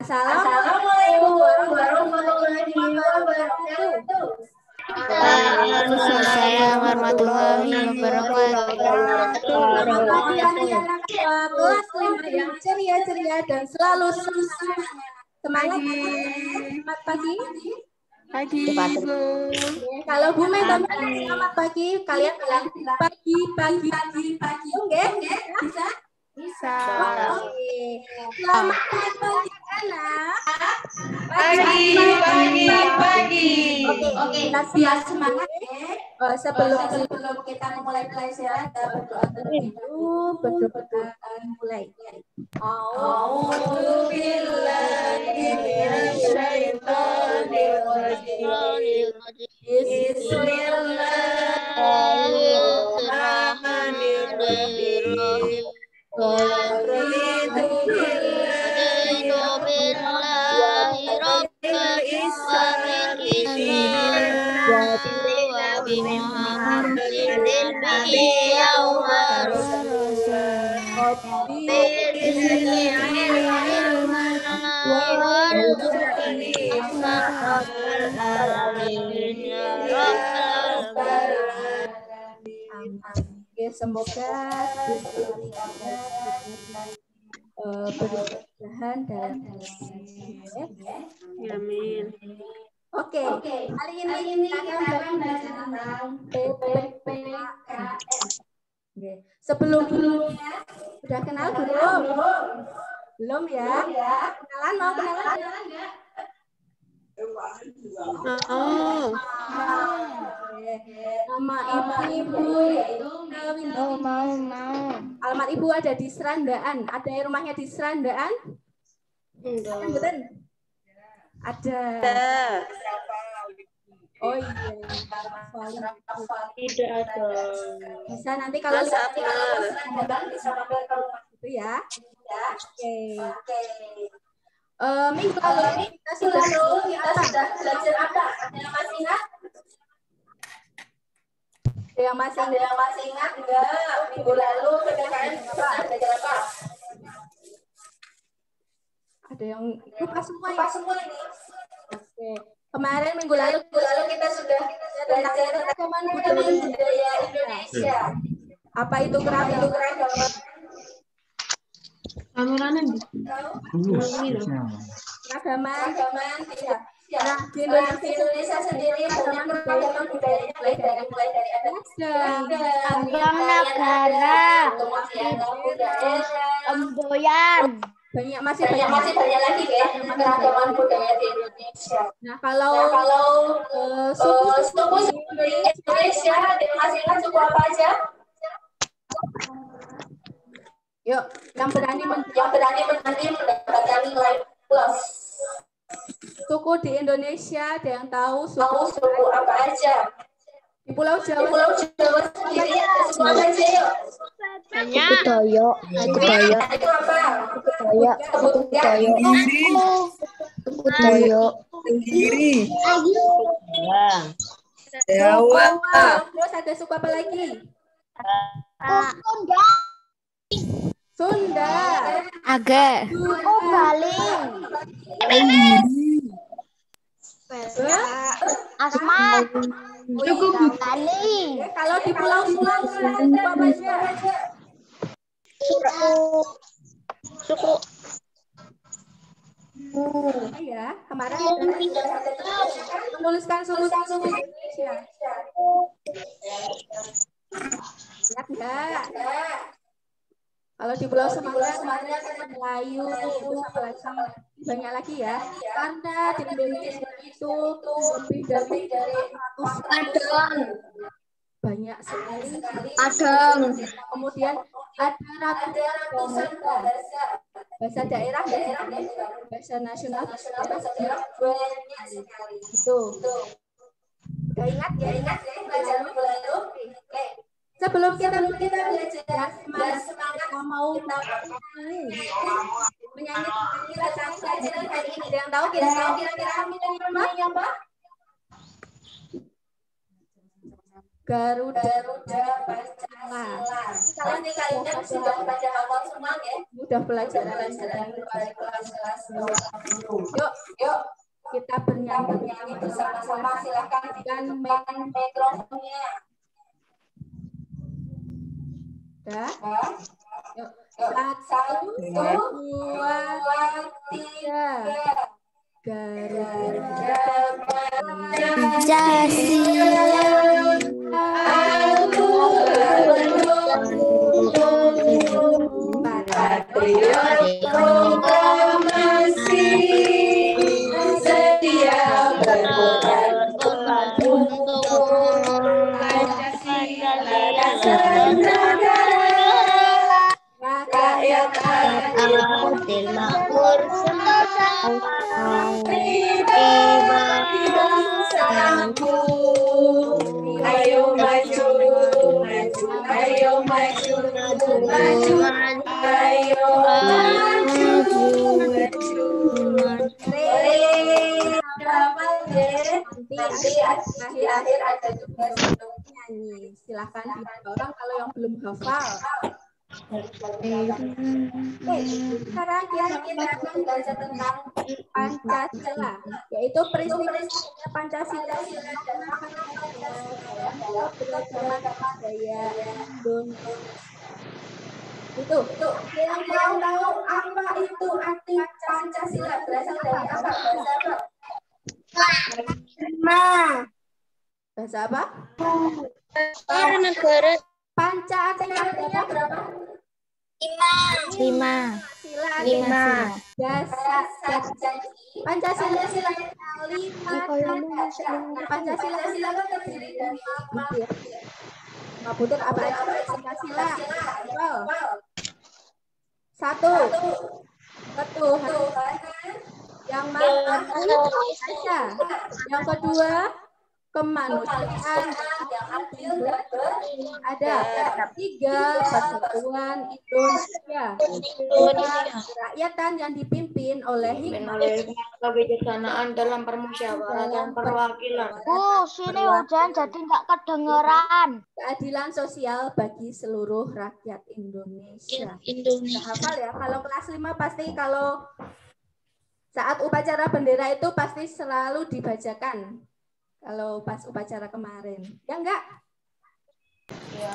Assalamualaikum warahmatullahi wabarakatuh. Waalaikumsalam warahmatullahi wabarakatuh. Selamat pagi anak-anak kelas 5 yang ceria-ceria dan selalu semangat. Selamat pagi. Pagi, Bu. Kalau Bu Mega selamat pagi, kalian bilang pagi. Oke, bisa? Bisa. Selamat pagi anak. Pagi. Oke, biar semangat ya. Sebelum kita mulai pelajaran, berdoa terlebih dahulu, berdoa mulai. A'udzu billahi minasyaitonir rajim. Bismillahirrahmanirrahim. Raditu billahi rabbil wa bi Muhammadin nabiyyan wa semoga berkesudahan dalam Amin. Oke, hari ini kita akan belajar tentang PPKN. Sebelumnya sudah kenal belum? Belum ya? Kenalan nggak? Nama ibu yaitu Mau. Alamat ibu ada di Serandaan. Ada yang rumahnya di Serandaan? Betul. Ada. Oh iya. Tidak ada. Bisa nanti kalau Serandaan bisa mampir ke rumah itu ya. Oke. Minggu lalu kita sudah belajar apa? Ada yang masih ingat? Ada yang masih ingat enggak? Minggu lalu PPKN belajar apa? Ada yang lupa semua ini. Oke. Kemarin minggu lalu kita sudah belajar tentang budaya Indonesia. Apa itu keragaman? Keragaman ya. Nah, di Indonesia sendiri banyak keragaman budayanya mulai dari adat negara, emboyan. Masih banyak lagi ya keragaman budaya di Indonesia. Nah, kalau suku di Indonesia masih ingat suku apa aja? Yuk, yang berani mendapatkan nilai plus. Suku di Indonesia ada yang tahu suku apa aja? Di Pulau Jawa sendiri ada suku apa aja yuk? Banyak. Itu apa? Jawa. Terus ada suku apa lagi? Sunda. Agak. Baling. Asmat. Kalau di Pulau Sulawesi suku apa aja? Suku. Ya, kemarin menuliskan suku Indonesia. Ingat enggak? Kalau di Pulau Sumatera Melayu, terus apa lagi? Banyak lagi ya. Karena di Indonesia itu lebih dari 100 banyak sekali. Kemudian ada ratusan bahasa. Bahasa daerah bahasa nasional daerah banyak sekali. Itu. Udah ingat ya pelajaran minggu lalu? Oke. Sebelum kita belajar semangat kita mau menyanyi tentang pelajaran hari ini. Ada yang tahu kira-kira kami apa? Garuda Pancasila. Kalian sudah pada hafal semua ya? Mudah pelajaran dari kelas-kelas. Yuk kita bernyanyi bersama-sama. Silakan dengan mikrofonnya. Dah? Yuk. 1, 2, 3. Garuda Pancasila. Proklamasi setia berkorban untuk Pancasila dan negara rakyat adil makmur bangsaku. Ayo maju, ayo maju, ayo maju. Nanti akhir ada tugas untuk nyanyi. Silahkan orang kalau yang belum hafal. Sekarang kita akan belajar tentang Pancasila, yaitu peristiwa Pancasila dan makna Pancasila keberagaman budaya Indonesia. Itu yang tahu apa itu arti Pancasila, berasal dari apa? Bahasa apa? Negara. Panca artinya berapa? 5. Pancasila Pancasila terdiri dari apa? Mbak Putri, apa Pancasila? 1. Ketuhanan yang Maha Esa. Yang kedua, kemanusiaan yang adil dan beradab. 3, persatuan Indonesia. 4, kerakyatan yang dipimpin oleh hikmat, kebijaksanaan dalam permusyawaratan perwakilan. Sini hujan jadi nggak kedengeran. keadilan sosial bagi seluruh rakyat Indonesia. Sudah hafal ya? Kalau kelas 5 pasti kalau saat upacara bendera itu pasti selalu dibacakan. Kalau pas upacara kemarin, ya enggak? Ya.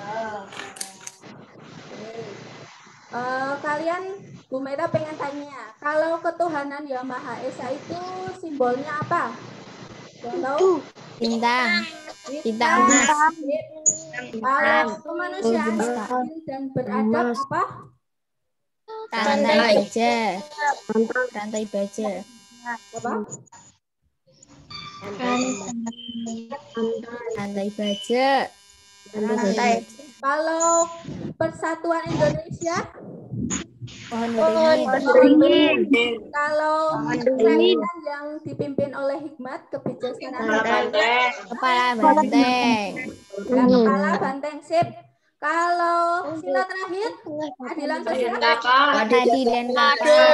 Kalian, Bu Mera pengen tanya, kalau ketuhanan Yang Maha Esa itu simbolnya apa? Yang tahu? Bintang. Kalau kemanusiaan adil dan beradab apa? Rantai baja. Apa? Rantai baja. Kalau persatuan Indonesia? Pohon beringin. Kalau kerakyatan yang dipimpin oleh hikmat, kebijaksanaan, kepala banteng. kepala banteng, sip. Kalau sila terakhir, keadilan sosial,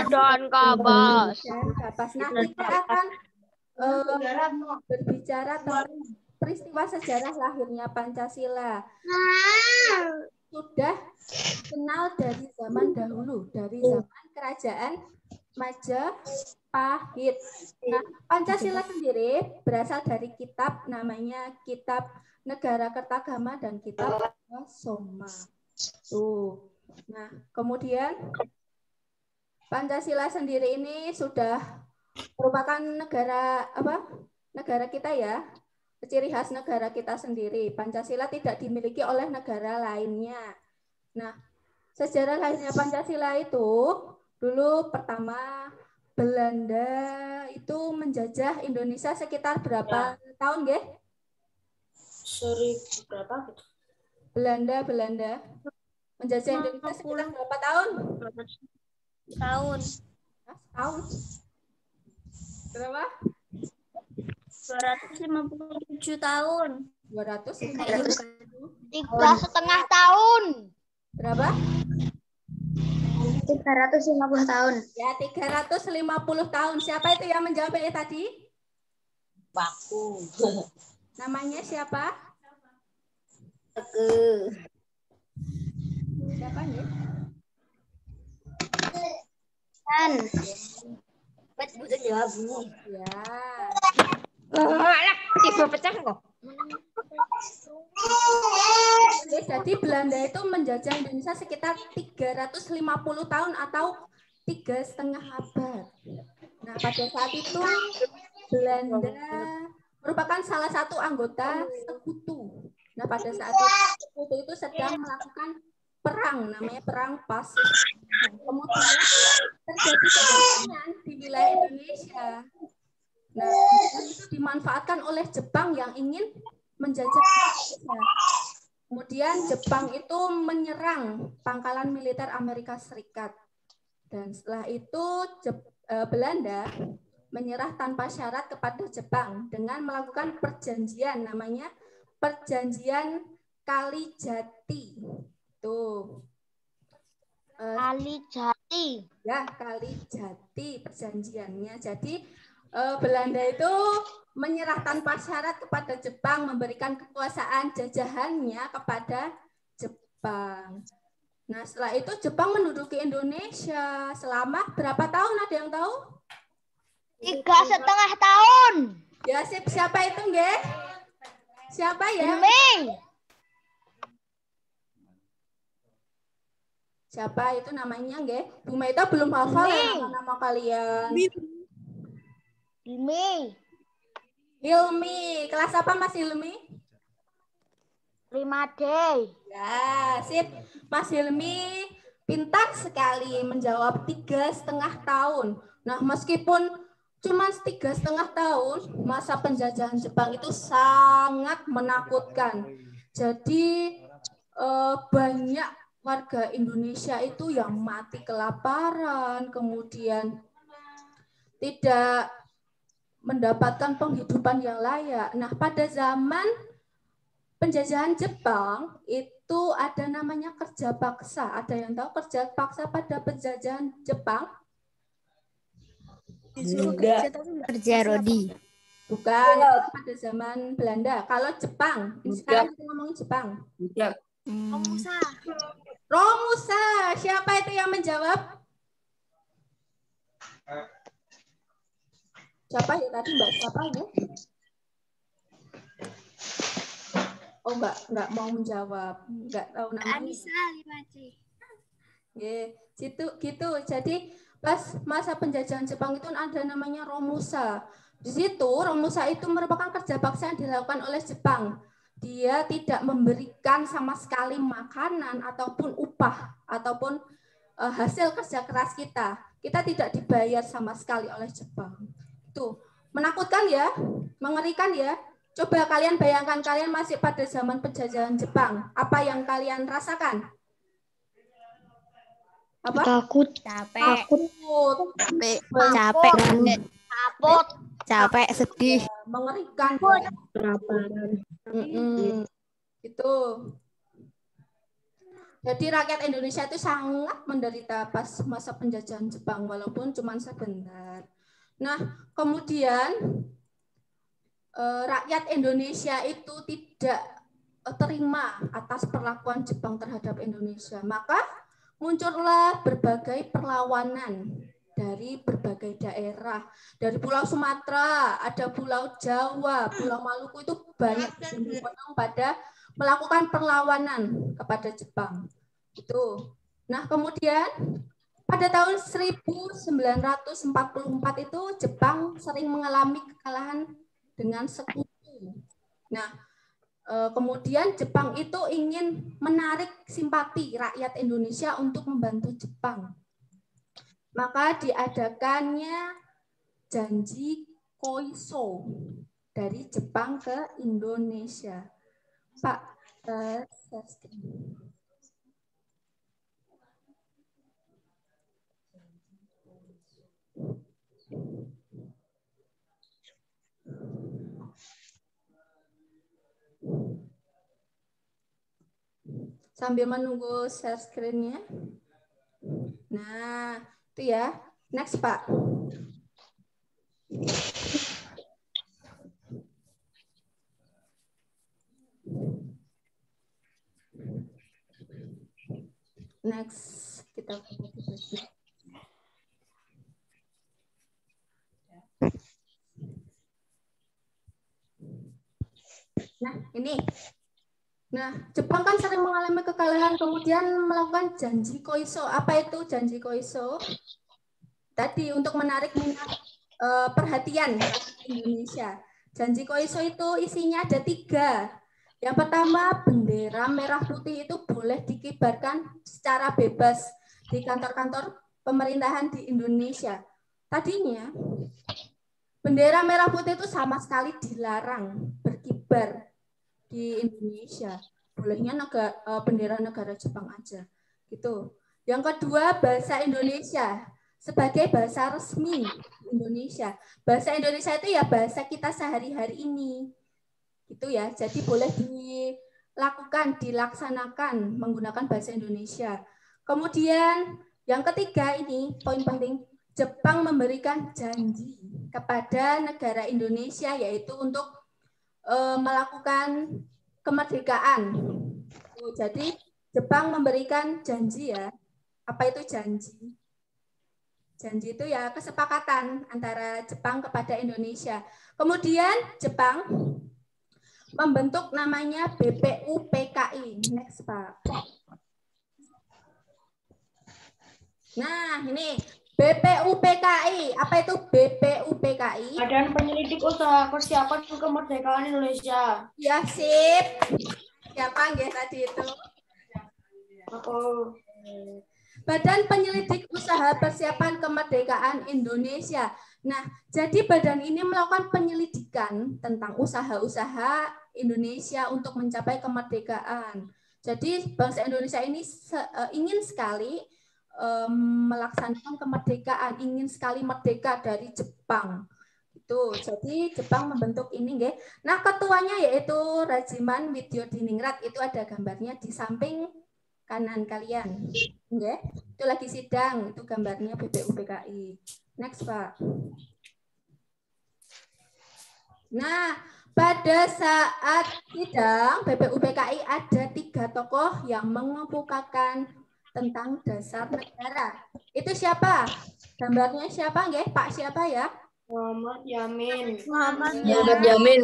dan kapas. Nah, kita akan berbicara tentang peristiwa sejarah lahirnya Pancasila. Sudah kenal dari zaman dahulu, dari zaman kerajaan Majapahit. Nah, Pancasila sendiri berasal dari kitab namanya Kitab Negara Kertagama dan Kitab Soma. Tuh. Nah, kemudian Pancasila sendiri ini sudah merupakan negara kita ya. Ciri khas negara kita sendiri. Pancasila tidak dimiliki oleh negara lainnya. Nah, sejarah lahirnya Pancasila itu dulu pertama Belanda itu menjajah Indonesia sekitar berapa tahun, nggih? 1000 berapa? Belanda Menjajah Indonesia sekitar berapa tahun? Tahun. Tahun. Berapa? 257 tahun. 3,5 tahun. Berapa? 350 tahun. Ya, 350 tahun. Siapa itu yang menjawab ini tadi? Baku. Namanya siapa? Siapa nih? Kan. Bukan jawab. Ya. Tiba pecah kok. Oke, jadi Belanda itu menjajah Indonesia sekitar 350 tahun atau 3,5 abad. Nah, pada saat itu Belanda merupakan salah satu anggota sekutu. Nah, pada saat itu sekutu itu sedang melakukan perang, namanya Perang Pasifik. Kemudian terjadi peperangan di wilayah Indonesia. Nah, itu dimanfaatkan oleh Jepang yang ingin menjajah Indonesia. Kemudian Jepang itu menyerang pangkalan militer Amerika Serikat. Dan setelah itu Belanda menyerah tanpa syarat kepada Jepang dengan melakukan perjanjian, namanya Perjanjian Kalijati. Tuh. Kalijati. Ya, Kalijati perjanjiannya. Jadi Belanda itu menyerah tanpa syarat kepada Jepang, memberikan kekuasaan jajahannya kepada Jepang. Nah, setelah itu Jepang menduduki Indonesia selama berapa tahun? Ada yang tahu? 3,5 tahun. Ya, siapa itu, nggih? Siapa ya? Hilmi. Siapa itu namanya, nggih? Bu Meta belum hafal ya nama-nama kalian. Hilmi. Hilmi, kelas apa Mas Hilmi? 5D. Ya, sip. Mas Hilmi pintar sekali menjawab 3,5 tahun. Nah, meskipun cuma 3,5 tahun, masa penjajahan Jepang itu sangat menakutkan. Jadi banyak warga Indonesia itu yang mati kelaparan, kemudian tidak mendapatkan penghidupan yang layak. Nah, pada zaman penjajahan Jepang itu ada namanya kerja paksa. Ada yang tahu kerja paksa pada penjajahan Jepang? Kerja Rodi. Bukan, pada zaman Belanda. Kalau Jepang, sekarang kita ngomongin Jepang. Romusa. Romusa, siapa itu yang menjawab? Siapa ya tadi Mbak? Siapa ya? Oh, enggak mau menjawab, enggak tahu namanya. Anissa 5C. Gitu. Jadi pas masa penjajahan Jepang itu ada namanya Romusa. Di situ Romusa itu merupakan kerja paksa yang dilakukan oleh Jepang. Dia tidak memberikan sama sekali makanan ataupun upah ataupun hasil kerja keras kita. Kita tidak dibayar sama sekali oleh Jepang. Tuh, menakutkan ya, mengerikan ya. Coba kalian bayangkan kalian masih pada zaman penjajahan Jepang. Apa yang kalian rasakan? Apa? Takut. Capek, sedih, mengerikan. Itu. Jadi rakyat Indonesia itu sangat menderita pas masa penjajahan Jepang walaupun cuma sebentar. Nah, kemudian rakyat Indonesia itu tidak terima atas perlakuan Jepang terhadap Indonesia. Maka muncullah berbagai perlawanan dari berbagai daerah. Dari Pulau Sumatera, ada Pulau Jawa, Pulau Maluku itu banyak berbondong-bondong pada melakukan perlawanan kepada Jepang. Itu. Nah, kemudian pada tahun 1944 itu Jepang sering mengalami kekalahan dengan sekutu. Nah, kemudian Jepang itu ingin menarik simpati rakyat Indonesia untuk membantu Jepang. Maka diadakannya janji Koiso dari Jepang ke Indonesia. Pak, Sambil menunggu share screen-nya. Nah, itu ya. Next, Pak. Next, kita Nah, ini. Nah, Jepang kan sering mengalami kekalahan, kemudian melakukan janji Koiso. Apa itu janji Koiso? Tadi untuk menarik minat perhatian Indonesia. Janji Koiso itu isinya ada 3. Yang pertama, bendera merah putih itu boleh dikibarkan secara bebas di kantor-kantor pemerintahan di Indonesia. Tadinya, bendera merah putih itu sama sekali dilarang berkibar di Indonesia. Bolehnya bendera negara Jepang aja. Gitu. Yang kedua, bahasa Indonesia sebagai bahasa resmi Indonesia. Bahasa Indonesia itu ya bahasa kita sehari-hari ini. Gitu ya. Jadi boleh dilaksanakan menggunakan bahasa Indonesia. Kemudian yang ketiga ini poin penting, Jepang memberikan janji kepada negara Indonesia yaitu untuk melakukan kemerdekaan. Jadi Jepang memberikan janji ya. Apa itu janji? Janji itu ya kesepakatan antara Jepang kepada Indonesia. Kemudian Jepang membentuk namanya BPUPKI. Next, Pak. Nah, ini BPUPKI. Apa itu BPUPKI? Badan Penyelidik Usaha Persiapan Kemerdekaan Indonesia. Ya, sip. Siapa nggih tadi itu? Aku. Badan Penyelidik Usaha Persiapan Kemerdekaan Indonesia. Nah, jadi badan ini melakukan penyelidikan tentang usaha-usaha Indonesia untuk mencapai kemerdekaan. Jadi bangsa Indonesia ini ingin sekali melaksanakan kemerdekaan, ingin sekali merdeka dari Jepang. Itu. Jadi Jepang membentuk ini, nggih. Nah, ketuanya yaitu Rajiman Widyodiningrat, itu ada gambarnya di samping kanan kalian. Nggih. Itu lagi sidang, itu gambarnya BPUPKI. Next, Pak. Nah, pada saat sidang BPUPKI ada 3 tokoh yang mengemukakan tentang dasar negara. Itu siapa? Gambarnya siapa, nggih? Pak siapa ya? Muhammad Yamin. Muhammad Yamin.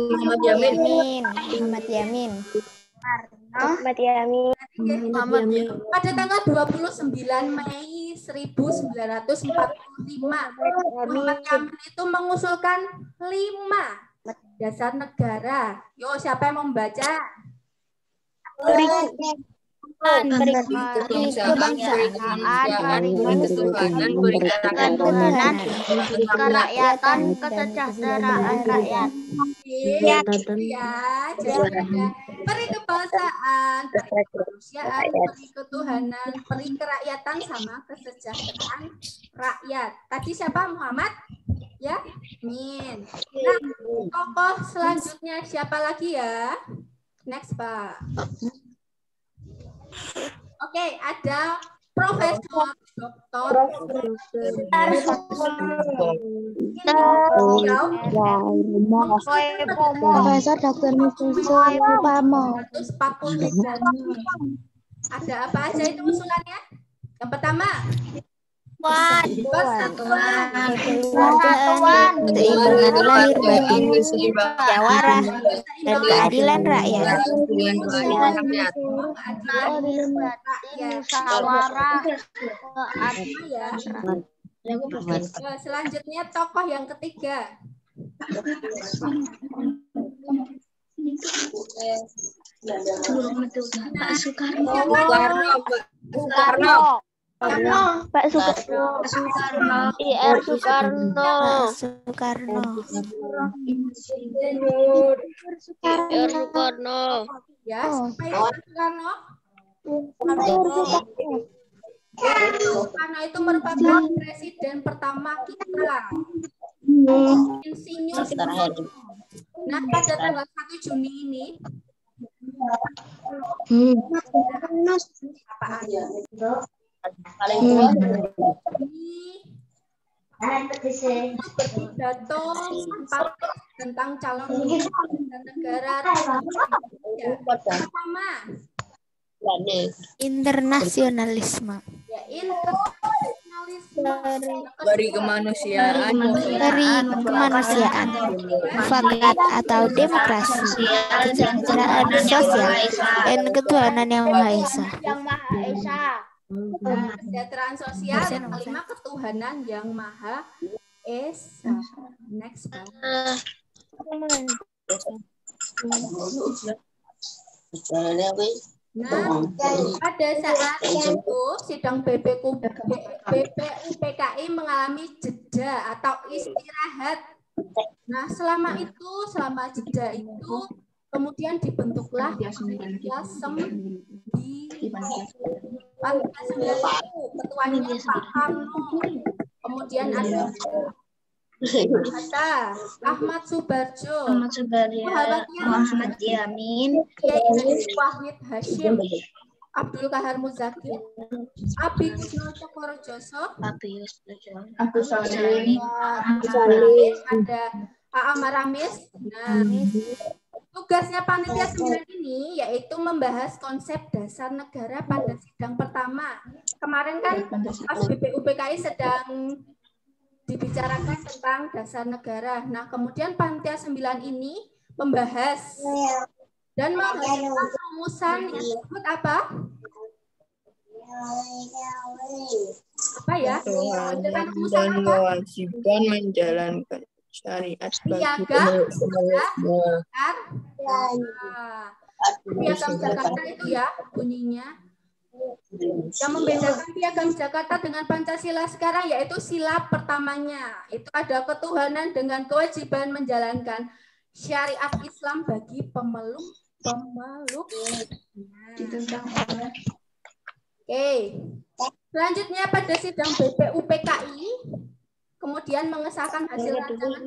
Pada tanggal 29 Mei 1945, Muhammad Yamin itu mengusulkan 5 dasar negara. Yo, siapa yang membaca? Kebangsaan, kerakyatan, kesejahteraan rakyat. Ya, jadi peri kebangsaan, peri kemanusiaan, peri ketuhanan, peri kerakyatan sama kesejahteraan rakyat. Tadi siapa? Muhammad? Ya, Min. Nah, tokoh selanjutnya siapa lagi ya? Next, Pak. Oke, ada Profesor Dr. Profesor Dr. Musuh Pamo. Ada apa aja itu usulannya? Yang pertama, Persatuan, Seimbang lahir batin, musyawarah, dan keadilan rakyat. musyawarah, Selanjutnya tokoh yang ketiga. Pak Soekarno. Pak Soekarno. IR Soekarno. Ya, Pak Soekarno. Soekarno itu merupakan presiden pertama kita. Insinyur. Nah, pada tanggal 1 Juni ini Apaan? Paling tua. Ini berpidato tentang calon dan negara Indonesia. Pertama, Internasionalisme. ya internasionalisme. Dari kemanusiaan. Dari kemanusiaan. Mufakat atau demokrasi. Kesejahteraan sosial. Dan ketuhanan yang Maha Esa. Yang Maha Esa. Kesejahteraan sosial. Yang kelima, ketuhanan yang Maha Esa. Next, Pak. Nah, pada saat itu sidang BPUPKI mengalami jeda atau istirahat. Nah, selama jeda itu kemudian dibentuklah panitia Panitia 9 itu ketuanya Pak Karno. Kemudian ada Ahmad Subarjo, Muhammad Yamin, Wahid Hashim, Abdul Kahar Muzaki, Abi Kusno Cokorojoso, ada A.A. Maramis. Nah, tugasnya panitia 9 ini yaitu membahas konsep dasar negara pada sidang pertama. Kemarin kan pas BPUPKI sedang dibicarakan tentang dasar negara. Nah, kemudian panitia 9 ini membahas dan menghasilkan rumusan yang disebut apa? Apa ya? Dan kewajiban menjalankan syariat bagi pemilik Piagam Jakarta itu ya bunyinya. Yang membedakan Piagam Jakarta dengan Pancasila sekarang yaitu sila pertamanya. Itu ada ketuhanan dengan kewajiban menjalankan syariat Islam bagi pemeluk. Oke. Selanjutnya pada sidang BPUPKI kemudian mengesahkan hasil rancangan.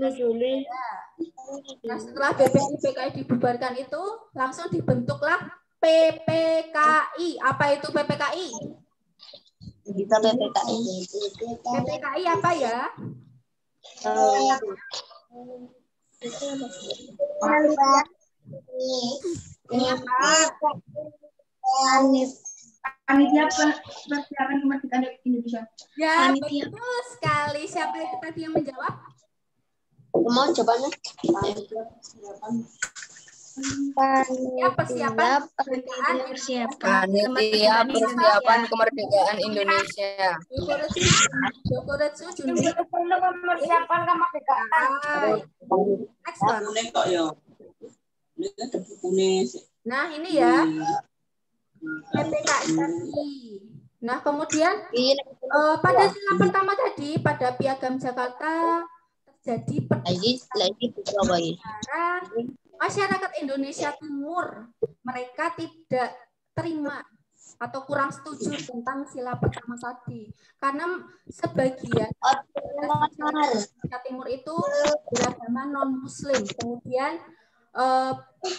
Nah, setelah BPUPKI dibubarkan itu langsung dibentuklah PPKI. Apa itu PPKI? Kita PPKI. PPKI apa ya? Ini apa? Panitia Persiapan Kemerdekaan Indonesia. Ya, betul sekali. Siapa itu tadi yang menjawab? Mau jawabannya? Panitia persiapan kemerdekaan Indonesia. Jokoretsu Junbi. Persiapan kemerdekaan. Next one. Nah, ini ya. PPKI. Nah, kemudian pada sila pertama tadi pada Piagam Jakarta terjadi antara masyarakat Indonesia Timur. Mereka tidak terima atau kurang setuju tentang sila pertama tadi karena sebagian masyarakat Timur itu beragama non-Muslim. Kemudian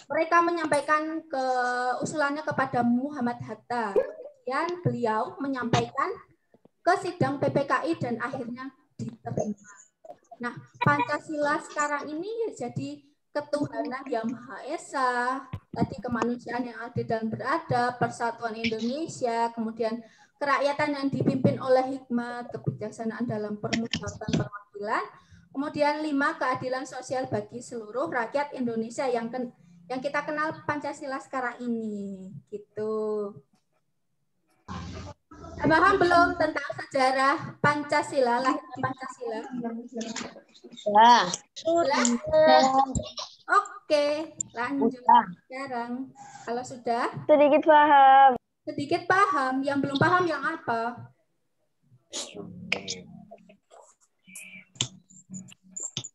mereka menyampaikan usulannya kepada Muhammad Hatta. Kemudian beliau menyampaikan ke sidang PPKI dan akhirnya diterima. Nah, Pancasila sekarang ini ya jadi ketuhanan yang Maha Esa, tadi kemanusiaan yang adil dan beradab, persatuan Indonesia, kemudian kerakyatan yang dipimpin oleh hikmat, kebijaksanaan dalam permusyawaratan perwakilan, kemudian 5, keadilan sosial bagi seluruh rakyat Indonesia yang kita kenal Pancasila sekarang ini, gitu. Paham belum tentang sejarah Pancasila, lahirnya Pancasila? Sudah. Oke, lanjut sekarang. Kalau sudah? Sedikit paham. Sedikit paham. Yang belum paham yang apa?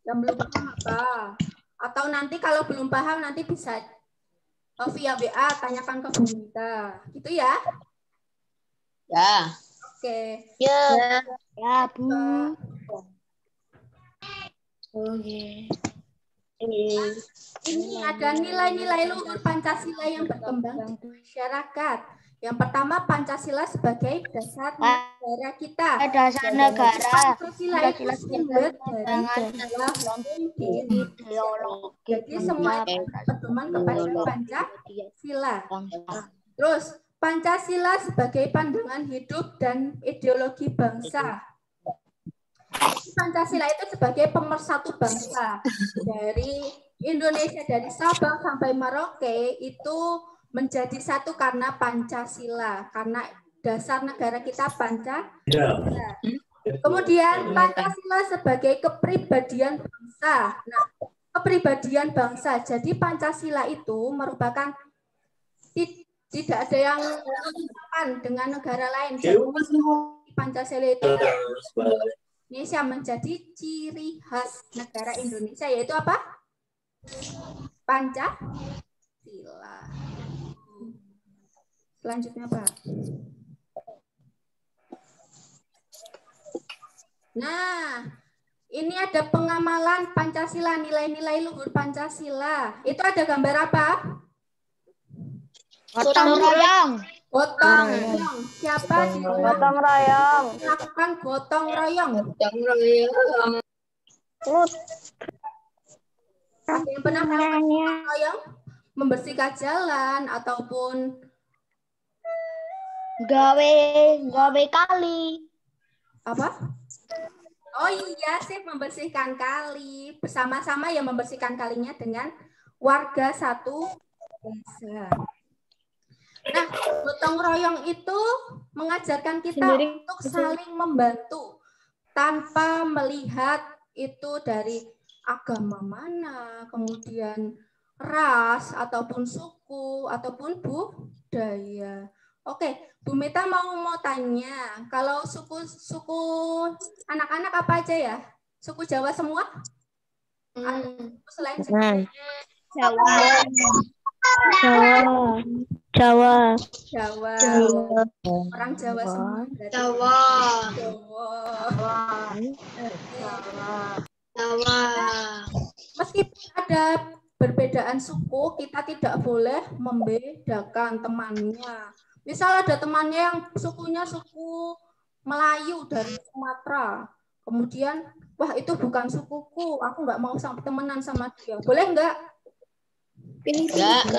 Yang belum paham apa? Atau nanti kalau belum paham nanti bisa via WA tanyakan ke Bu Minta. Gitu ya? Ya. Oke. Ya. Ya, Bu. Oke. Ini ada nilai-nilai luhur Pancasila yang berkembang di masyarakat. Yang pertama, Pancasila sebagai dasar negara kita. Dasar negara. Pancasila itu sumber dari segala hukum di Indonesia. Jadi semua berpedoman kepada Pancasila. Terus, Pancasila sebagai pandangan hidup dan ideologi bangsa. Pancasila itu sebagai pemersatu bangsa dari Indonesia, dari Sabang sampai Merauke itu menjadi satu karena Pancasila, karena dasar negara kita Pancasila. Kemudian Pancasila sebagai kepribadian bangsa. Nah, kepribadian bangsa. Jadi Pancasila itu merupakan tidak ada yang sama dengan negara lain. Jadi Pancasila itu Indonesia menjadi ciri khas negara Indonesia, yaitu apa? Pancasila. Selanjutnya, Pak. Nah, ini ada pengamalan Pancasila, nilai-nilai luhur Pancasila. Itu ada gambar apa? Gotong royong. Gotong royong. Siapa di rumah Gotong royong. melakukan gotong royong? Ada yang pernah melakukan gotong royong? Membersihkan jalan ataupun Gawe kali. apa? Oh iya, sih membersihkan kali. Bersama-sama ya membersihkan kalinya dengan warga satu desa. Nah, gotong royong itu mengajarkan kita untuk saling membantu tanpa melihat itu dari agama mana, kemudian ras ataupun suku ataupun budaya. Oke, Bu Mita mau tanya, kalau suku anak-anak apa aja ya? Suku Jawa semua? Selain Jawa. Orang Jawa semua. Jawa. Meskipun ada perbedaan suku, kita tidak boleh membedakan temannya. Misal ada temannya yang sukunya suku Melayu dari Sumatera, kemudian, wah itu bukan sukuku, aku nggak mau temenan sama dia. Boleh nggak? Enggak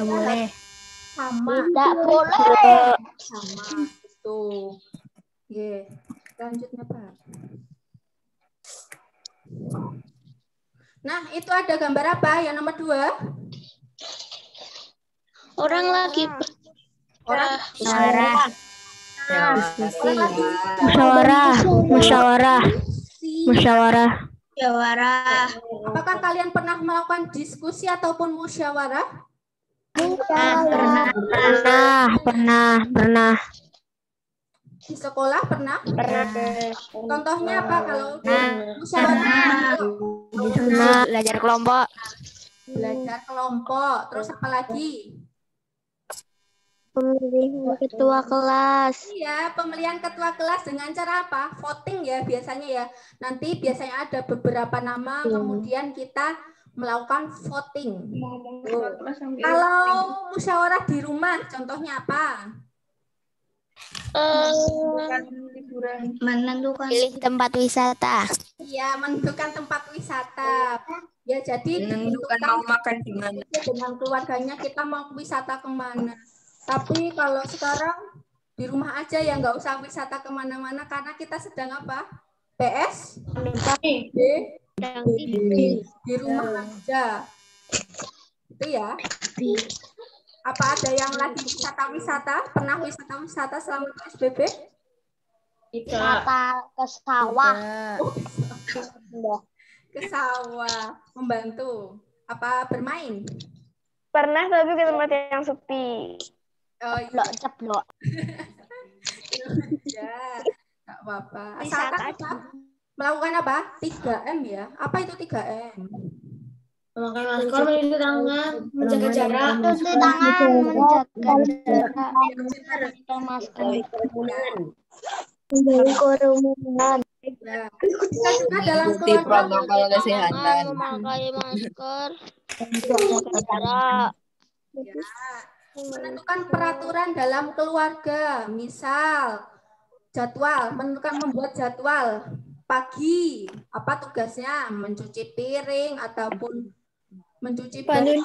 boleh. Sama. Enggak boleh. Sama itu. Ye. Selanjutnya, Pak. Nah, itu ada gambar apa? Yang nomor 2. Orang lagi Musyawarah. Apakah kalian pernah melakukan diskusi ataupun musyawarah? Pernah. Di sekolah pernah? Contohnya apa kalau musyawarah? Belajar kelompok. Terus apa lagi? Pemilihan ketua kelas. Iya, pemilihan ketua kelas dengan cara apa? Voting ya biasanya ya. Nanti biasanya ada beberapa nama, kemudian kita melakukan voting. Kalau musyawarah di rumah, contohnya apa? Menentukan pilih tempat wisata. Iya, menentukan tempat wisata. Ya, jadi menentukan mau makan di mana. Dengan keluarganya kita mau wisata kemana. Tapi kalau sekarang di rumah aja ya, nggak usah wisata kemana-mana karena kita sedang apa? PS? Di rumah aja. Itu ya. Apa ada yang lagi wisata-wisata? Pernah wisata-wisata selama PSBB? Wisata ke sawah. Ke sawah, membantu. Apa bermain? Pernah tapi ke tempat yang sepi. Oh, iya. Ceplok. Ya, nggak apa-apa. Asalkan apa? Melakukan apa? 3M ya. Apa itu 3M? Memakai masker, mencuci tangan, menjaga jarak. Mencuci tangan, menjaga jarak. Masker. Menjauhi kerumunan. keluarga. Bisa juga dalam Mengikuti keluarga. protokol kesehatan. Memakai masker. Ya. Menentukan peraturan dalam keluarga, misal jadwal, membuat jadwal pagi, apa tugasnya, mencuci piring ataupun mencuci baju,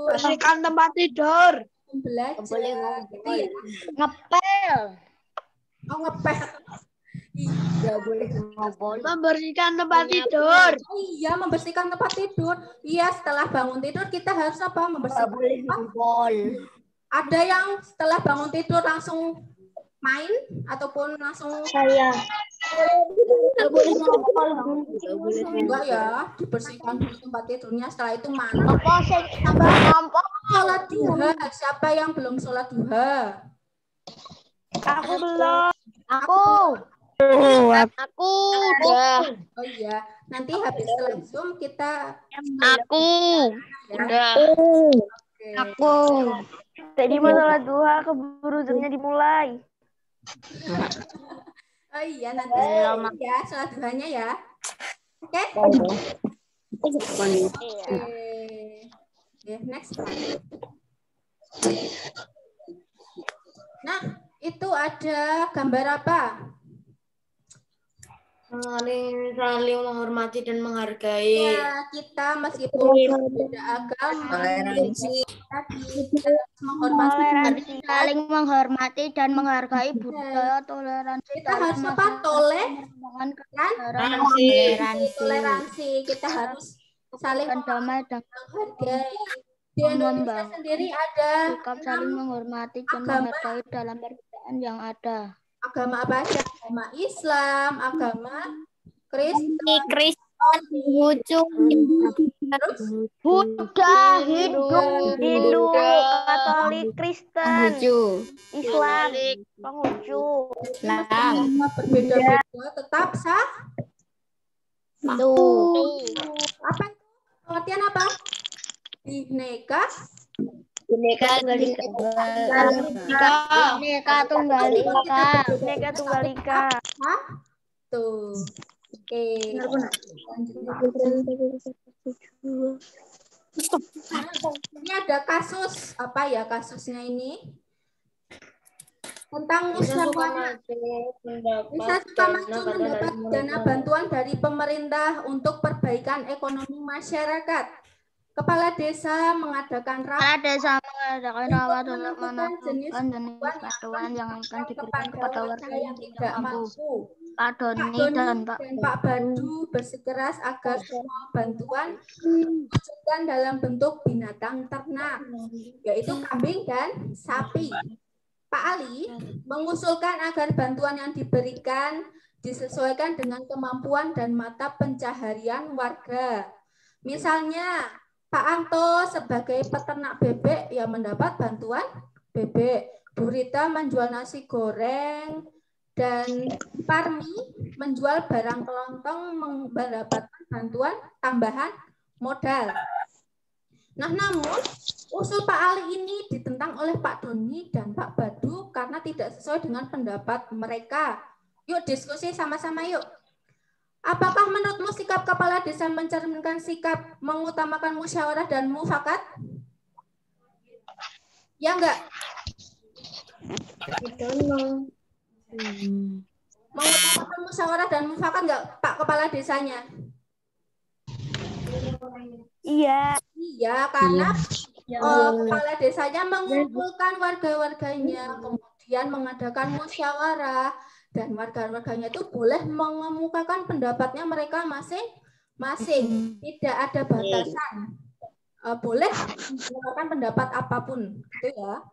Bersihkan tempat tidur. belajar, gitu ya. Ngepel. Oh, ngepel. Iya, boleh. Membersihkan tempat tidur. Oh iya, membersihkan tempat tidur. Iya, setelah bangun tidur kita harus apa? Membersihkan tempat. Ada yang setelah bangun tidur langsung main ataupun langsung Saya. enggak ya, dibersihkan dulu tempat tidurnya, setelah itu mandi. Apa sih tambah nampak? Sholat duha, siapa yang belum sholat duha? Aku belum. Aku. Aku udah. Oh iya, nanti habis setelah Zoom kita Aku udah. Oke. Aku. Tadi masalah duha keburu Zoom-nya dimulai. Oh iya, nanti ya sholat duhanya ya. Oke? Oke. Ya, next. Nah, itu ada gambar apa? Saling menghormati dan menghargai. Ya, kita meskipun berbeda agama, Toleransi. kita harus menghormati. Saling menghormati dan menghargai budaya toleransi. Kita harus apa? Toleransi. Kita harus saling damai dan menghargai. Di Indonesia sendiri ada sikap saling menghormati dan menghargai dalam perbedaan yang ada. agama apa aja? Agama Islam, agama Kristen, terus Buddha, Hindu, Katolik, Kristen, Islam, Konghucu, agama berbeda-beda tetap sah. Apa itu? Pengertian apa? Bineka. Bineka Tunggal Ika. Hah? Tuh. Oke. Ini ada kasus apa ya kasusnya ini? Tentang musyawarah. Bisa Sukamaju mendapat dana bantuan dari pemerintah untuk perbaikan ekonomi masyarakat. Kepala desa mengadakan rapat rapat untuk menentukan jenis jenis bantuan yang akan diberikan kepada warga yang tidak mampu. Pak Pak Doni Doni dan dan Pak Badu bersikeras agar semua bantuan diwujudkan dalam bentuk binatang ternak, yaitu kambing dan sapi. Pak Ali mengusulkan agar bantuan yang diberikan disesuaikan dengan kemampuan dan mata pencaharian warga. Misalnya, Pak Anto sebagai peternak bebek yang mendapat bantuan bebek, Bu Rita menjual nasi goreng, dan Parmi menjual barang kelontong mendapatkan bantuan tambahan modal. Nah, namun usul Pak Ali ini ditentang oleh Pak Doni dan Pak Badu karena tidak sesuai dengan pendapat mereka. Yuk diskusi sama-sama yuk. Apakah menurutmu sikap kepala desa mencerminkan sikap mengutamakan musyawarah dan mufakat? Ya enggak? Mengutamakan musyawarah dan mufakat enggak Pak Kepala Desanya? Iya. Iya, karena kepala desanya mengumpulkan warga-warganya, kemudian mengadakan musyawarah, dan warga-warganya itu boleh mengemukakan pendapatnya mereka masing-masing. Tidak ada batasan. Boleh mengemukakan pendapat apapun, gitu ya.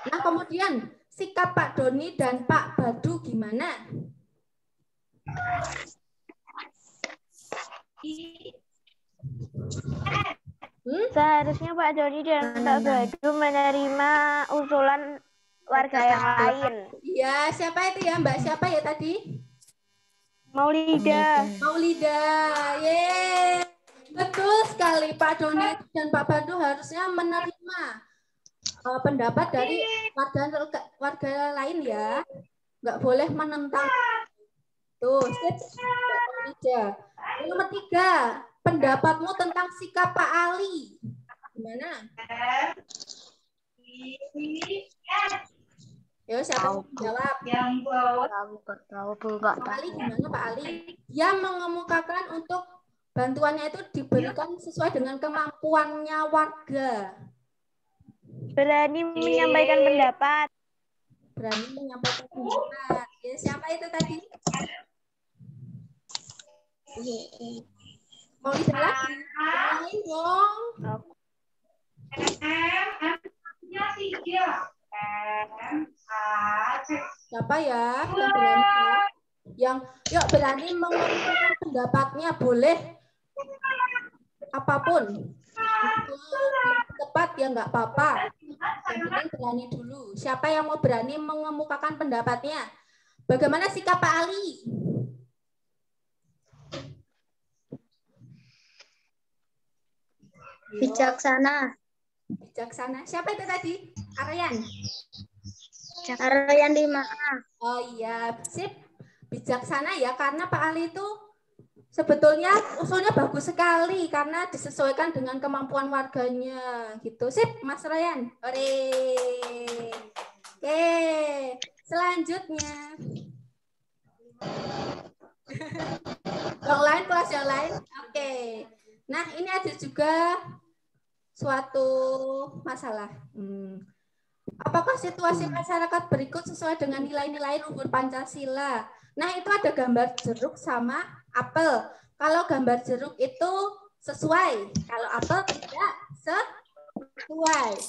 Nah, kemudian sikap Pak Doni dan Pak Badu gimana? Seharusnya Pak Doni dan Pak Badu menerima usulan warga yang lain. Iya, siapa itu ya Mbak? Siapa ya tadi? Maulida. Yeay. Betul sekali, Pak Doni dan Pak Badu harusnya menerima pendapat dari warga lain ya. Nggak boleh menentang. Tuh, sip. Yang nomor 3, pendapatmu tentang sikap Pak Ali. Gimana? Yo, siapa yang menjawab? Pak Ali gimana Pak Ali? Dia mengemukakan untuk bantuannya itu diberikan sesuai dengan kemampuannya warga. Berani menyampaikan pendapat. Berani menyampaikan pendapat. Ya, siapa itu tadi? Mau lihat lagi? Yang lain dong. Siapa ya yang berani ya? Yang yuk berani mengungkapkan pendapatnya, boleh apapun. Kalau tepat ya nggak apa-apa. Yang penting berani dulu. Siapa yang mau berani mengemukakan pendapatnya? Bagaimana sikap Pak Ali? Bijaksana. Bijaksana. Siapa itu tadi? Aryan. Aryan 5A. Oh iya, sip. Bijaksana ya, karena Pak Ali itu sebetulnya usulnya bagus sekali karena disesuaikan dengan kemampuan warganya gitu. Sip, Mas Ryan. Ore. Oke, selanjutnya. Yang lain, kelas yang lain. Oke. Nah, ini ada juga suatu masalah. Apakah situasi masyarakat berikut sesuai dengan nilai-nilai luhur Pancasila? Nah, itu ada gambar jeruk sama apel. Kalau gambar jeruk itu sesuai, kalau apel tidak sesuai.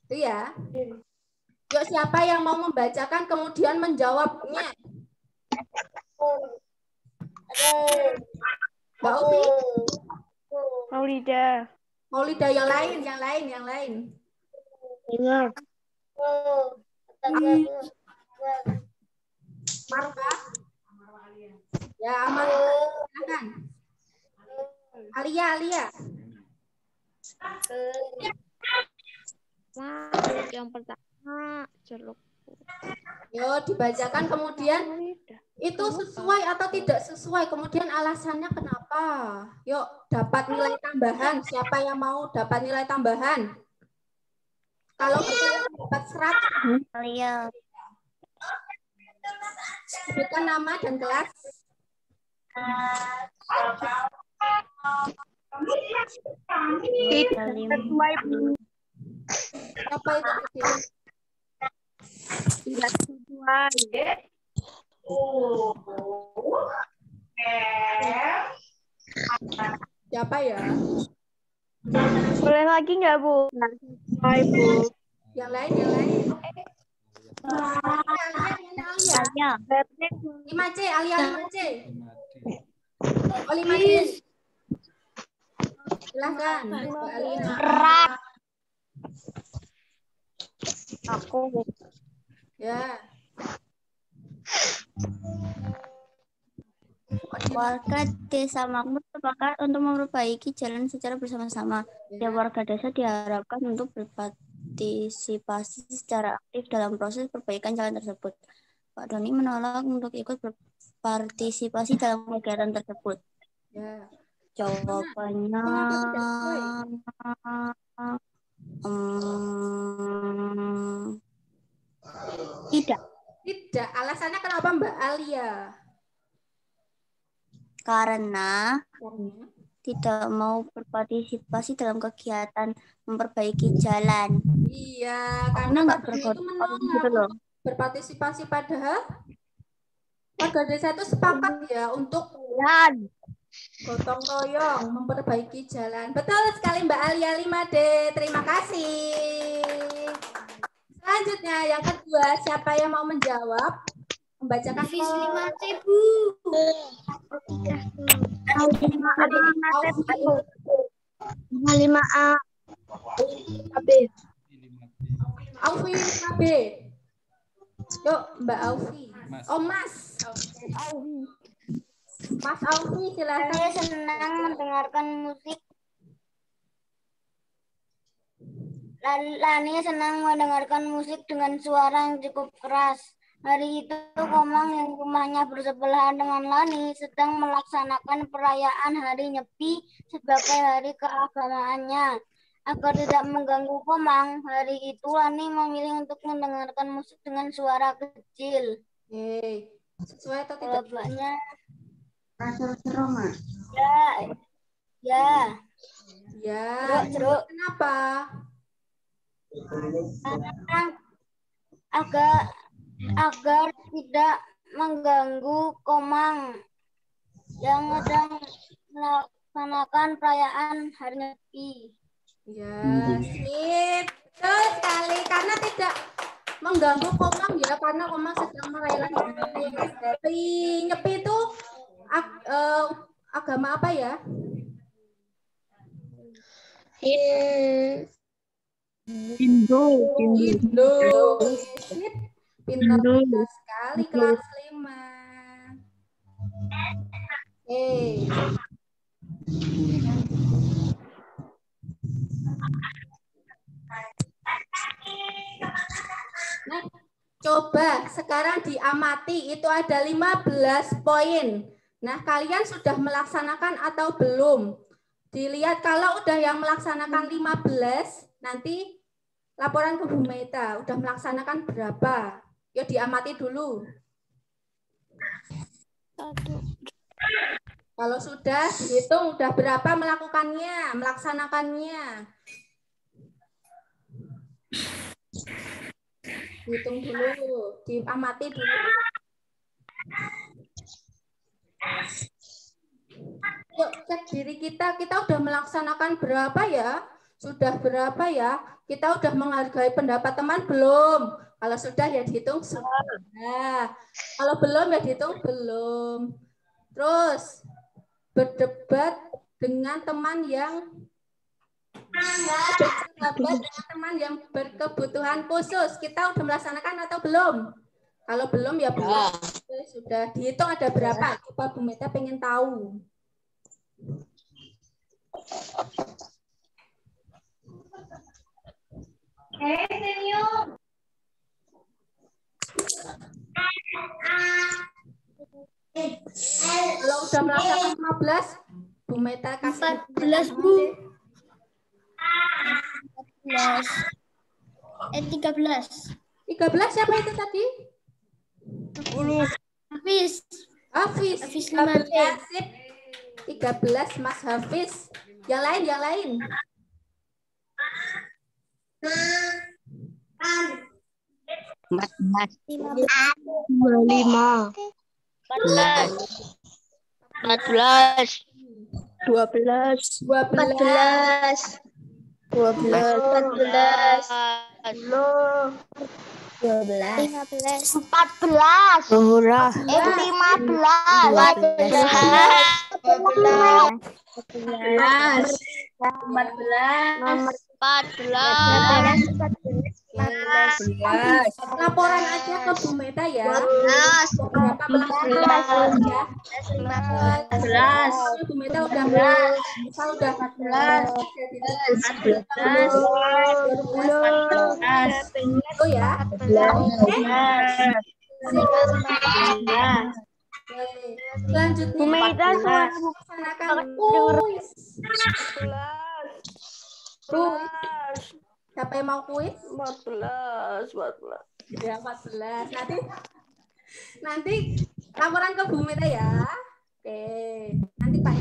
Itu ya. Yuk, siapa yang mau membacakan kemudian menjawabnya? Mbak Ufi? Maulida. Maulida, yang lain. Ingat. Marfa? Ya, aman. Silakan. Alia. Yang pertama jeruk. Yo, dibacakan kemudian itu sesuai atau tidak sesuai, kemudian alasannya kenapa. Yuk, dapat nilai tambahan. Siapa yang mau dapat nilai tambahan? Kalau kita dapat 100, Alia. sebutkan nama dan kelas. Apa itu? Tidak sesuai. Siapa ya? Boleh lagi nggak, Bu? Sesuai, Bu. Yang lain. Alia. 5C, Alia 5C. Oh, 5C. Silahkan, Mbak Alia. Aku. Ya. Warga desa makmur sepakat untuk memperbaiki jalan secara bersama-sama. Ya, warga desa diharapkan untuk berpartisipasi secara aktif dalam proses perbaikan jalan tersebut. Pak Doni menolak untuk ikut berpartisipasi dalam kegiatan tersebut. Ya. Jawabannya tidak. Tidak. Alasannya kenapa Mbak Alia? Karena tidak mau berpartisipasi dalam kegiatan memperbaiki jalan. Iya, karena Pak Doni itu menolak berpartisipasi, padahal warga desa itu sepakat ya untuk gotong royong memperbaiki jalan. Betul sekali Mbak Alia 5D. Terima kasih. Selanjutnya yang kedua, siapa yang mau menjawab? Membacakan 5C, Bu. 5A. Aufi 5B. Yuk, Mbak Aufi. Oh, Mas. Mas Aufi, silakan. Saya senang mendengarkan musik. Lani senang mendengarkan musik dengan suara yang cukup keras. Hari itu Komang yang rumahnya bersebelahan dengan Lani sedang melaksanakan perayaan Hari Nyepi sebagai hari keagamaannya. Agar tidak mengganggu Komang, hari itu Lani memilih untuk mendengarkan musik dengan suara kecil. Sesuai atau tidak? Bapaknya. Ya. Jeruk. Kenapa? Agar tidak mengganggu Komang yang sedang melaksanakan perayaan Hari Nyepi. Ya, sip. Betul sekali. Karena tidak mengganggu Komang ya, karena Komang sedang merayakan Hari Nyepi itu agama apa ya? Hindu. Sip. Pintar sekali kelas 5. Nah, coba sekarang diamati, itu ada 15 poin. Nah, kalian sudah melaksanakan atau belum? Dilihat kalau udah yang melaksanakan 15, nanti laporan ke Bu Meta, udah melaksanakan berapa? Yuk diamati dulu. Kalau sudah dihitung, udah berapa melakukannya, melaksanakannya. Hitung dulu, diamati dulu. Yuk cek diri kita udah melaksanakan berapa ya? Sudah berapa ya? Kita udah menghargai pendapat teman belum? Kalau sudah ya dihitung sudah. Kalau belum ya dihitung belum. Terus berdebat dengan teman yang berkebutuhan khusus. Kita udah melaksanakan atau belum? Kalau belum ya belum. Sudah dihitung ada berapa? Coba Bu Meta pengen tahu. Kalau udah melaksanakan 15, Bu Meta kasih 14, Bu. 13. 13 siapa itu tadi? 10. Hafiz. 13. 13 Mas Hafiz. Yang lain. 25. 14. 12. 14. Murah. 14. Laporan aja ke Bu Meta ya. Berapa pelanggaran ya? 14. Bu Meta udah 14. Oh ya. Selanjutnya Bu Meta melaksanakan kuis. Siapa yang mau kuis? 14. Ya, 14. Nanti laporan ke Bu Meta ya. Oke. Nanti Pak.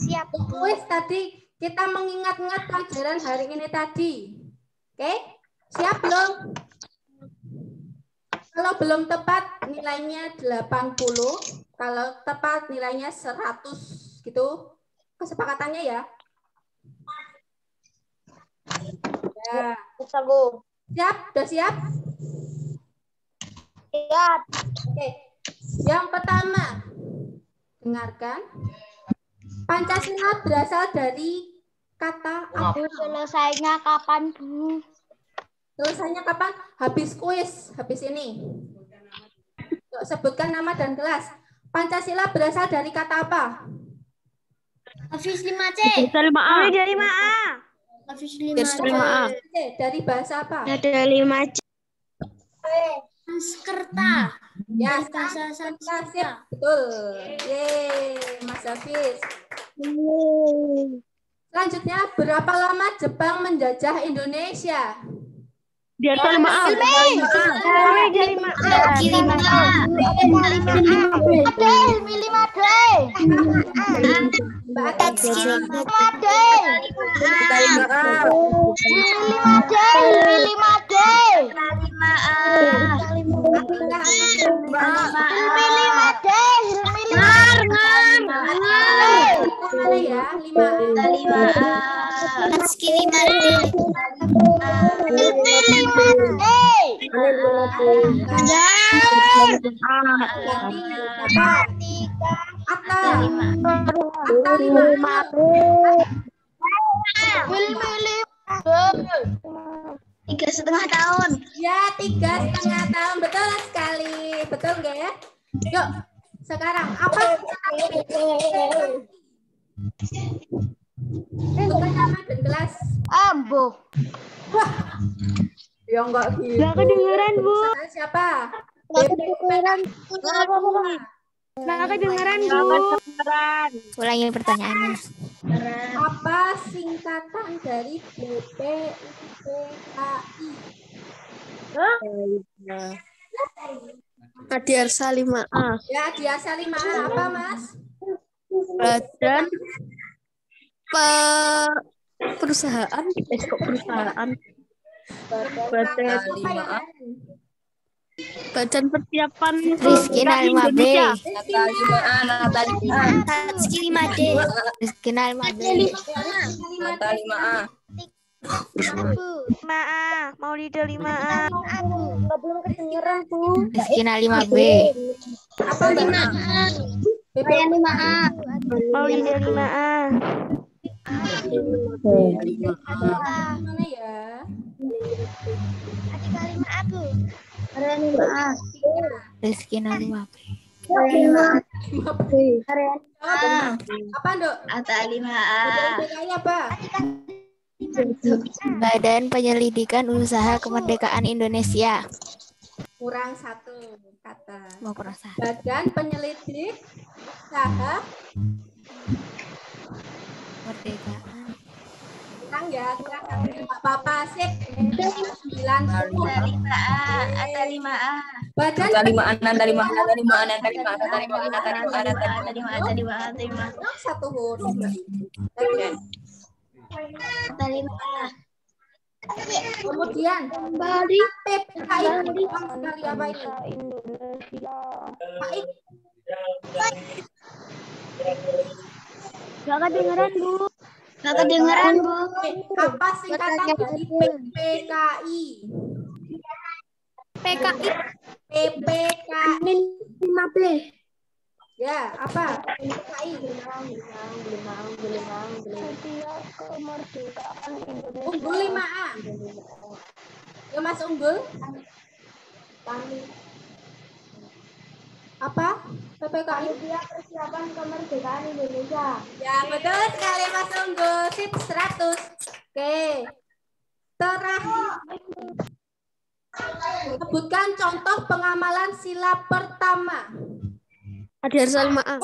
Siap. Kuis tadi kita mengingat-ingat pelajaran hari ini tadi. Oke? Siap belum? Kalau belum tepat nilainya 80, kalau tepat nilainya 100 gitu. Kesepakatannya ya. Ya. Bisa, Bu. Siap? Udah siap? Siap. Oke. Yang pertama, dengarkan. Pancasila berasal dari kata apa? Selesainya kapan, Bu? Selesainya kapan? Habis kuis, habis ini. Yuk, sebutkan nama dan kelas. Pancasila berasal dari kata apa? Hafiz 5C. Dari 5A. 5A. Dari bahasa apa? Ada 5 Sanskerta. Ya, Bahasa Sanskerta. betul. Yeay, Mas Hafiz. Selanjutnya, berapa lama Jepang menjajah Indonesia? Di atas 5A. Tiga setengah tahun. Ya, 3,5 tahun. Betul sekali. Betul nggak ya? Yuk, sekarang apa? Bukan nama dan kelas. Ambo. Wah, ya enggak gitu. Nggak kedengeran, Bu. Siapa? Nggak kedengeran, Bu. Ulangi pertanyaannya. Apa singkatan dari BPUPKI? Adiarsa 5A. Ya, biasa 5A. Apa, Mas? Badan perusahaan. Kok perusahaan? Badan 5A. Badan persiapan Rizkina 5B. Tatski 5D. Rizkina 5B. 5A. 5A. Maulida 5A. Belum kedengeran, Bu. Rizkina 5B. Apa 5A? Saya 5A. Maulida 5A. Mana ya? Atika 5A, Bu. Rizkina 5B. Apa, Dok? Ata 5A. BPKI apa? Badan Penyelidikan Usaha Kemerdekaan Indonesia. Kurang 1 kata. Mau kurasa. Badan Penyelidik Usaha Kemerdekaan. kurang ya, kurang nggak apa-apa sih. 90. Ata 5A. Badan satu huruf. Kemudian PPKI kali apa ini? PPKI. Nggak kedengeran, Bu. Nggak kedengeran, Bu. Apa singkatan dari PPKI? PKI. PPKI. 5B. Ya, apa? PPKI. Unggul 5A. Ya, Mas Unggul. Apa? PPKI. Persiapan kemerdekaan Indonesia. Ya, betul sekali Mas Unggul. Sip 100. Oke. Terakhir. Sebutkan contoh pengamalan sila pertama. Adiarsa 5A.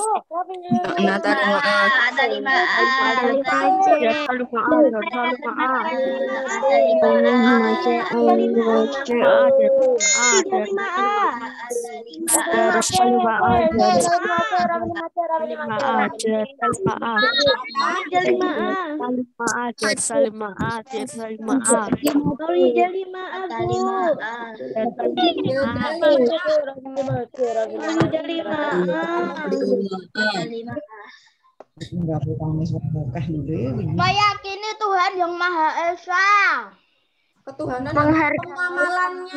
Ata 5A. Ata 5A. Adiarsa 5A. Meyakini Tuhan yang Maha Esa. Ketuhanan pengamalannya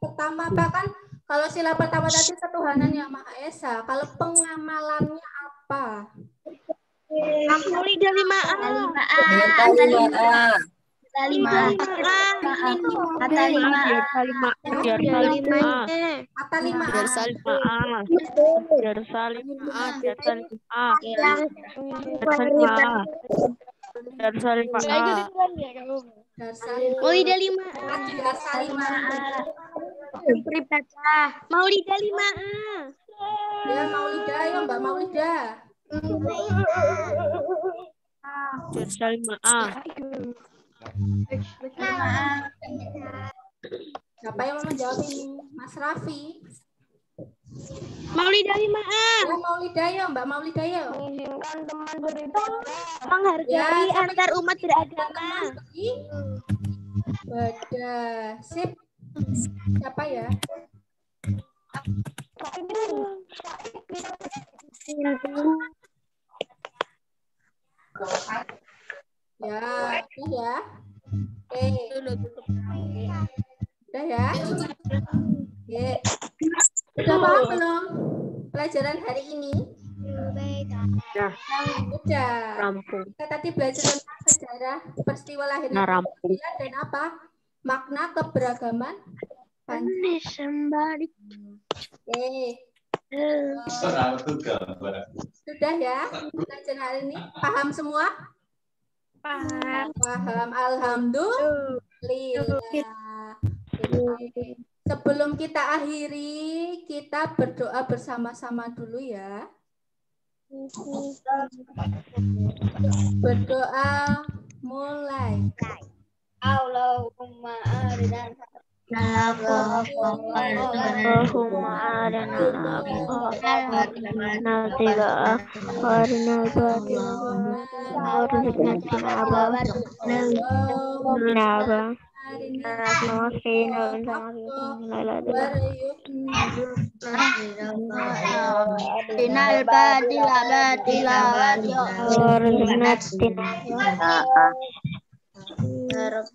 pertama, bahkan kalau sila pertama tadi ketuhanan yang Maha Esa, kalau pengamalannya apa? Maulida 5A. Ata 5A. Ata 5A. Ata 5A. Adiarsa 5A. Kata 5A. Adiarsa 5A. Adiarsa 5A. Adiarsa 5A. Adiarsa 5A. Darsalim A. Maulida 5A. Maulida 5A. Ya Maulida, ayo Mbak Maulida. Darsalim A. Siapa yang mau menjawab ini? Mas Raffi. Maulida 5A. Ya Maulida, ya Mbak Maulida, ya. Menghargai antar umat beragama. Wadah, sip. Siapa ya? Ya, itu ya. Oke. Udah ya? Oke. Udah paham belum pelajaran hari ini? Udah. Rampung. Kita tadi belajar tentang sejarah peristiwa lahir Rampung. dan apa? Makna keberagaman Pancasila. Oke. Sudah ya pelajaran hari ini? Paham semua? Paham. Alhamdulillah. Sebelum kita akhiri, kita berdoa bersama-sama dulu ya. Berdoa mulai. Allahumma arina Allahumma arina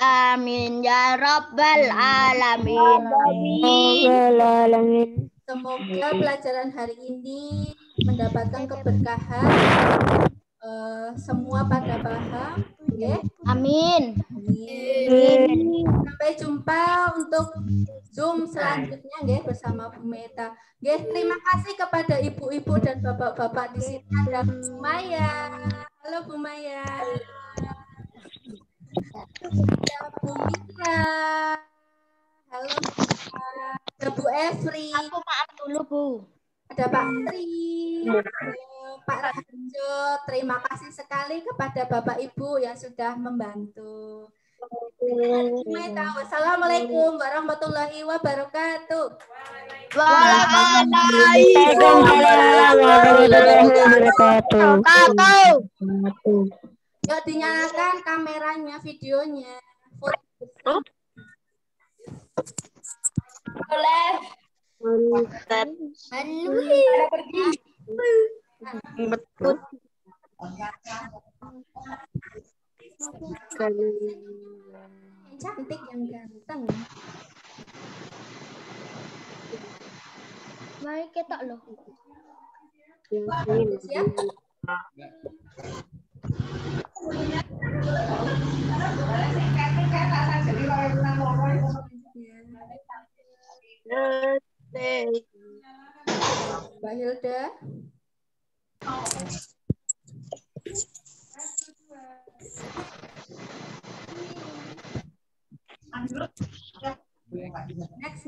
amin ya rabbal alamin. Semoga pelajaran hari ini mendapatkan keberkahan. Semua pada paham. Okay? Amin. Sampai jumpa untuk Zoom selanjutnya ya, bersama Bu Meta. Terima kasih kepada ibu-ibu dan bapak-bapak di sini. Ada Bu Maya. Halo Bu Maya. Ada Bu Mira. Halo Bu Mira. Ada Bu Efri. Aku maaf dulu, Bu. Ada Pak Tri. Pak Rajo. Terima kasih sekali kepada Bapak Ibu yang sudah membantu. Wassalamualaikum warahmatullahi wabarakatuh. Waalaikumsalam warahmatullahi wabarakatuh. Yuk dinyalakan kameranya, videonya. Boleh. Betul. Yang cantik, yang ganteng. Mari kita loh. Siap? Mbak Hilda. Next.